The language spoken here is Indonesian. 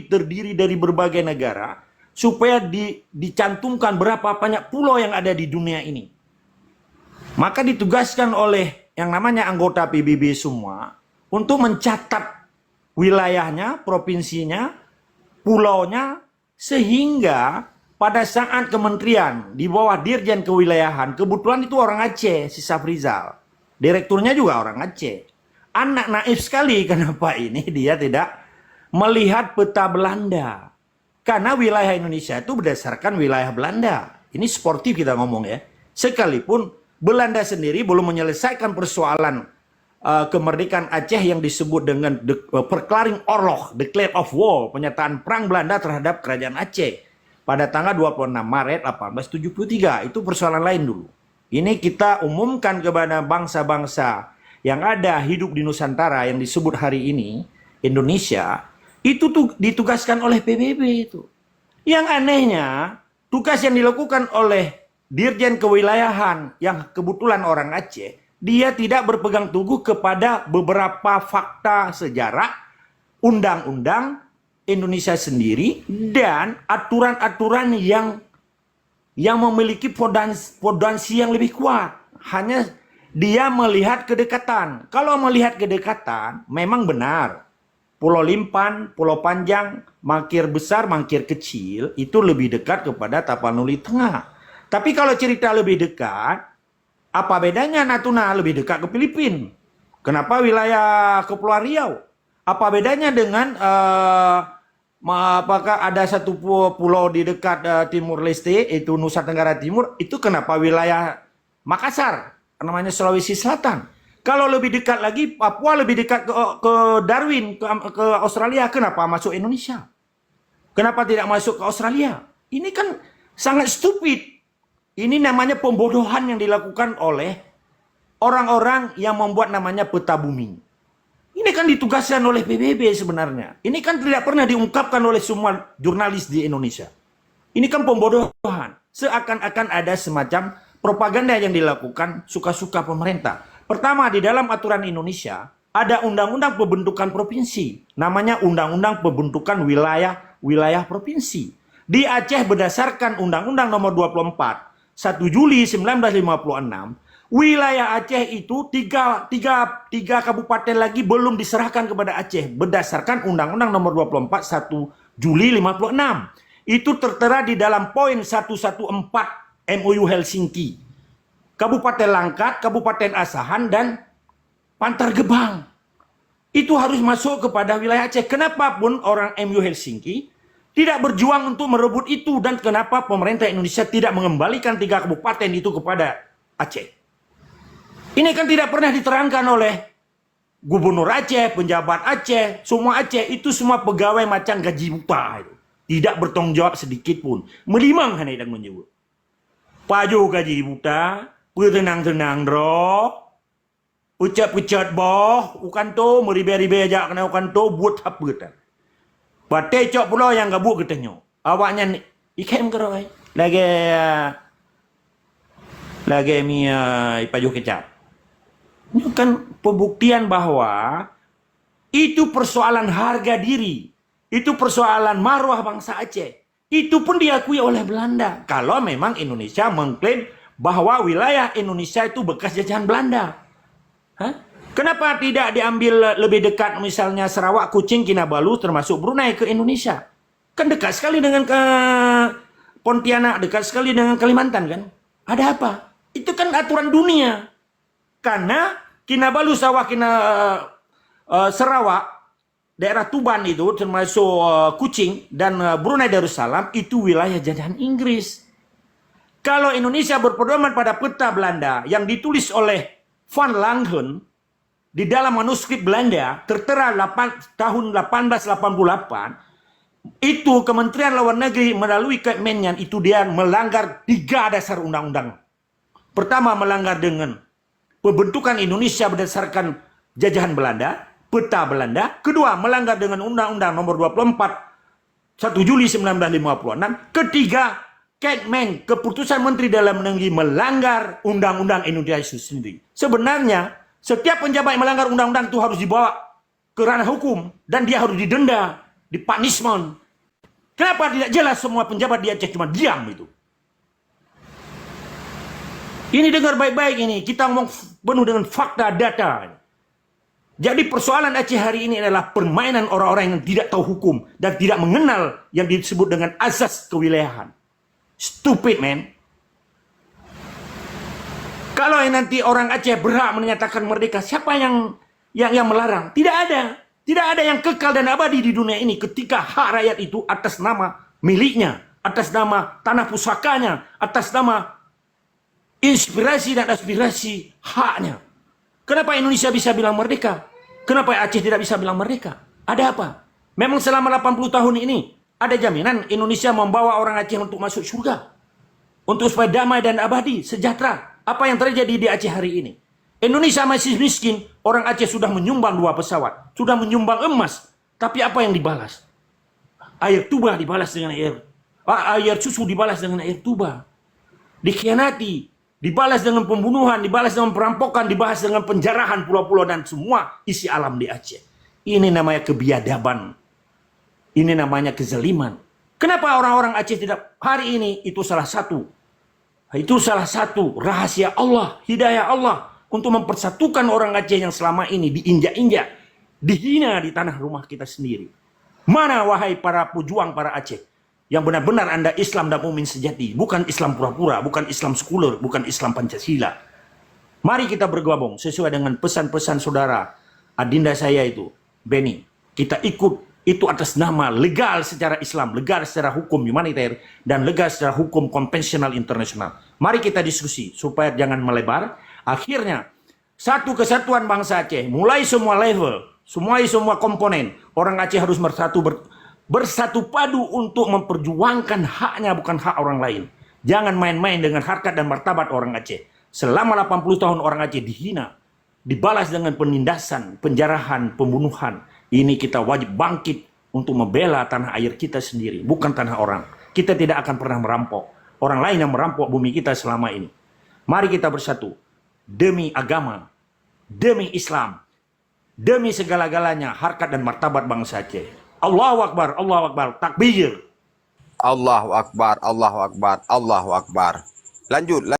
terdiri dari berbagai negara supaya dicantumkan berapa banyak pulau yang ada di dunia ini. Maka ditugaskan oleh yang namanya anggota PBB semua untuk mencatat wilayahnya, provinsinya, pulaunya, sehingga pada saat kementerian di bawah Dirjen Kewilayahan, kebetulan itu orang Aceh, si Safrizal. Direkturnya juga orang Aceh. Anak naif sekali, kenapa ini dia tidak melihat peta Belanda. Karena wilayah Indonesia itu berdasarkan wilayah Belanda. Ini sportif kita ngomong ya. Sekalipun Belanda sendiri belum menyelesaikan persoalan kemerdekaan Aceh yang disebut dengan Verklaring Oorlog, Declare of War, pernyataan perang Belanda terhadap kerajaan Aceh pada tanggal 26 Maret 1873. Itu persoalan lain dulu. Ini kita umumkan kepada bangsa-bangsa yang ada hidup di Nusantara yang disebut hari ini Indonesia, itu tuh ditugaskan oleh PBB itu. Yang anehnya, tugas yang dilakukan oleh Dirjen Kewilayahan yang kebetulan orang Aceh, dia tidak berpegang teguh kepada beberapa fakta sejarah, undang-undang Indonesia sendiri, dan aturan-aturan yang memiliki potensi yang lebih kuat. Hanya dia melihat kedekatan. Kalau melihat kedekatan, memang benar. Pulau Limpan, Pulau Panjang, Mangkir Besar, Mangkir Kecil, itu lebih dekat kepada Tapanuli Tengah. Tapi kalau cerita lebih dekat, apa bedanya Natuna lebih dekat ke Filipina? Kenapa wilayah Kepulauan Riau? Apa bedanya dengan apakah ada satu pulau di dekat Timur Leste, itu Nusa Tenggara Timur, itu kenapa wilayah Makassar, namanya Sulawesi Selatan? Kalau lebih dekat lagi, Papua lebih dekat ke Darwin, ke Australia, kenapa masuk Indonesia? Kenapa tidak masuk ke Australia? Ini kan sangat stupid. Ini namanya pembodohan yang dilakukan oleh orang-orang yang membuat namanya peta bumi. Ini kan ditugaskan oleh PBB sebenarnya. Ini kan tidak pernah diungkapkan oleh semua jurnalis di Indonesia. Ini kan pembodohan. Seakan-akan ada semacam propaganda yang dilakukan suka-suka pemerintah. Pertama, di dalam aturan Indonesia ada undang-undang pembentukan provinsi. Namanya Undang-Undang Pembentukan Wilayah Provinsi. Di Aceh berdasarkan Undang-Undang Nomor 24, 1 Juli 1956, wilayah Aceh itu tiga kabupaten lagi belum diserahkan kepada Aceh berdasarkan Undang-Undang Nomor 24 1 Juli 56. Itu tertera di dalam poin 114 MOU Helsinki. Kabupaten Langkat, Kabupaten Asahan, dan Bantar Gebang. Itu harus masuk kepada wilayah Aceh. Kenapa pun orang MOU Helsinki tidak berjuang untuk merebut itu, dan kenapa pemerintah Indonesia tidak mengembalikan 3 kabupaten itu kepada Aceh? Ini kan tidak pernah diterangkan oleh Gubernur Aceh, penjabat Aceh, semua Aceh, itu semua pegawai macam gaji buta. Tidak bertanggung jawab sedikit pun. Melimang hanya yang menyebut. Paju gaji buta, tenang-tenang bro, ucap-ucap boh, ukan to, meribe-ribe aja kena ukan to, buat apa tak? Pate cok pula yang gabuk katanya. Awaknya ni, ikem keroi. Lagi mi ipajuh kecap. Ini kan pembuktian bahwa itu persoalan harga diri. Itu persoalan marwah bangsa Aceh. Itu pun diakui oleh Belanda. Kalau memang Indonesia mengklaim bahwa wilayah Indonesia itu bekas jajahan Belanda. Hah? Kenapa tidak diambil lebih dekat, misalnya Sarawak, Kuching, Kinabalu, termasuk Brunei ke Indonesia? Kan dekat sekali dengan Pontianak, dekat sekali dengan Kalimantan kan? Ada apa? Itu kan aturan dunia. Karena Kinabalu, Sarawak, daerah Tuban itu termasuk Kuching dan Brunei Darussalam itu wilayah jajahan Inggris. Kalau Indonesia berpedoman pada peta Belanda yang ditulis oleh Van Langen di dalam manuskrip Belanda tertera tahun 1888, itu Kementerian Luar Negeri melalui Kemenyan itu dia melanggar 3 dasar undang-undang. Pertama, melanggar dengan pembentukan Indonesia berdasarkan jajahan Belanda, peta Belanda. Kedua, melanggar dengan Undang-Undang Nomor 24 1 Juli 1956. Ketiga, Kemen, keputusan Menteri Dalam Negeri, melanggar Undang-Undang Indonesia itu sendiri. Sebenarnya setiap penjabat yang melanggar undang-undang itu harus dibawa ke ranah hukum dan dia harus didenda. di punishment. Kenapa tidak jelas semua penjabat di Aceh cuma diam itu? Ini dengar baik-baik ini, kita ngomong penuh dengan fakta data. Jadi persoalan Aceh hari ini adalah permainan orang-orang yang tidak tahu hukum dan tidak mengenal yang disebut dengan azas kewilayahan. Stupid, man. Kalau nanti orang Aceh berhak menyatakan merdeka, siapa yang melarang? Tidak ada. Tidak ada yang kekal dan abadi di dunia ini ketika hak rakyat itu atas nama miliknya, atas nama tanah pusakanya, atas nama inspirasi dan aspirasi haknya. Kenapa Indonesia bisa bilang merdeka? Kenapa Aceh tidak bisa bilang merdeka? Ada apa? Memang selama 80 tahun ini ada jaminan Indonesia membawa orang Aceh untuk masuk surga. Untuk supaya damai dan abadi, sejahtera. Apa yang terjadi di Aceh hari ini? Indonesia masih miskin, orang Aceh sudah menyumbang 2 pesawat, sudah menyumbang emas, tapi apa yang dibalas? Air tuba dibalas dengan air susu dibalas dengan air tuba. Dikhianati, dibalas dengan pembunuhan, dibalas dengan perampokan, dibalas dengan penjarahan pulau-pulau dan semua isi alam di Aceh. Ini namanya kebiadaban. Ini namanya kezaliman. Kenapa orang-orang Aceh tidak hari ini? Itu salah satu rahasia Allah, hidayah Allah untuk mempersatukan orang Aceh yang selama ini diinjak-injak, dihina di tanah rumah kita sendiri. Mana wahai para pejuang para Aceh yang benar-benar Anda Islam dan mukmin sejati, bukan Islam pura-pura, bukan Islam sekuler, bukan Islam Pancasila. Mari kita bergabung sesuai dengan pesan-pesan saudara adinda saya itu, Benny. Kita ikut itu atas nama legal secara Islam, legal secara hukum humaniter, dan legal secara hukum konvensional internasional. Mari kita diskusi supaya jangan melebar. Akhirnya, satu kesatuan bangsa Aceh, mulai semua level, semua komponen, orang Aceh harus bersatu padu untuk memperjuangkan haknya, bukan hak orang lain. Jangan main-main dengan harkat dan martabat orang Aceh. Selama 80 tahun orang Aceh dihina, dibalas dengan penindasan, penjarahan, pembunuhan. Ini kita wajib bangkit untuk membela tanah air kita sendiri, bukan tanah orang. Kita tidak akan pernah merampok orang lain yang merampok bumi kita selama ini. Mari kita bersatu demi agama, demi Islam, demi segala-galanya harkat dan martabat bangsa Aceh. Allahu Akbar, Allahu Akbar, takbir. Allahu Akbar, Allahu Akbar, Allahu Akbar. Lanjut.